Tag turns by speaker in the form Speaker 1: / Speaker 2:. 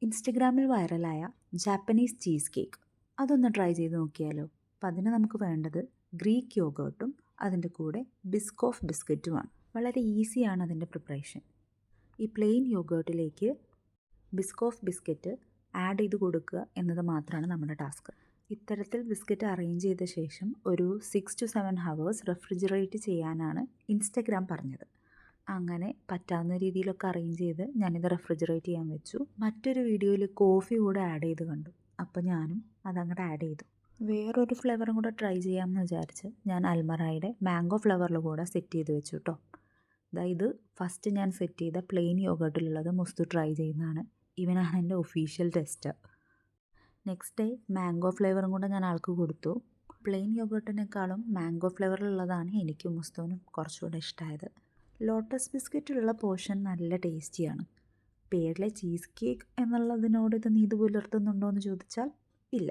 Speaker 1: ഇൻസ്റ്റഗ്രാമിൽ വൈറലായ Japanese cheese cake അതൊന്ന് ട്രൈ ചെയ്ത് നോക്കിയാലോ? അപ്പം അതിന് നമുക്ക് വേണ്ടത് ഗ്രീക്ക് യോഗേർട്ടും അതിൻ്റെ കൂടെ ബിസ്കോഫ് ബിസ്ക്കറ്റുമാണ്. വളരെ ഈസിയാണ് അതിൻ്റെ പ്രിപ്പറേഷൻ. ഈ പ്ലെയിൻ യോഗേർട്ടിലേക്ക് ബിസ്കോഫ് ബിസ്ക്കറ്റ് ആഡ് ചെയ്ത് കൊടുക്കുക എന്നത് മാത്രമാണ് നമ്മുടെ ടാസ്ക്. ഇത്തരത്തിൽ ബിസ്ക്കറ്റ് അറേഞ്ച് ചെയ്ത ശേഷം ഒരു 6 to 7 hours റെഫ്രിജറേറ്റ് ചെയ്യാനാണ് ഇൻസ്റ്റഗ്രാം പറഞ്ഞത്. അങ്ങനെ പറ്റാവുന്ന രീതിയിലൊക്കെ അറേഞ്ച് ചെയ്ത് ഞാനിത് റെഫ്രിജറേറ്റ് ചെയ്യാൻ വെച്ചു. മറ്റൊരു വീഡിയോയിൽ കോഫി കൂടെ ആഡ് ചെയ്ത് കണ്ടു. അപ്പോൾ ഞാനും അതങ്ങോട്ട് ആഡ് ചെയ്തു. വേറൊരു ഫ്ലേവറും കൂടെ ട്രൈ ചെയ്യാമെന്ന് വിചാരിച്ച് ഞാൻ അൽമറായുടെ മാംഗോ ഫ്ലേവറിൽ കൂടെ സെറ്റ് ചെയ്ത് വെച്ചു കേട്ടോ. ഇത് ഫസ്റ്റ് ഞാൻ സെറ്റ് ചെയ്ത പ്ലെയിൻ യോഗേർട്ടിലുള്ളത് മുസ്തു ട്രൈ ചെയ്യുന്നതാണ്. ഇവനാണ് എൻ്റെ official tester. Next day mango ഫ്ലേവറും കൂടെ ഞാൻ ആൾക്ക് കൊടുത്തു. പ്ലെയിൻ യോഗേർട്ടിനേക്കാളും മാംഗോ ഫ്ലേവറിലുള്ളതാണ് എനിക്കും മുസ്തുവിനും കുറച്ചുകൂടെ ഇഷ്ടമായത്. ലോട്ടസ് ബിസ്ക്കറ്റിലുള്ള പോർഷൻ നല്ല ടേസ്റ്റിയാണ്. പേരിലെ ചീസ് കേക്ക് എന്നുള്ളതിനോട് ഇത് നീതി പുലർത്തുന്നുണ്ടോ എന്ന് ചോദിച്ചാൽ ഇല്ല.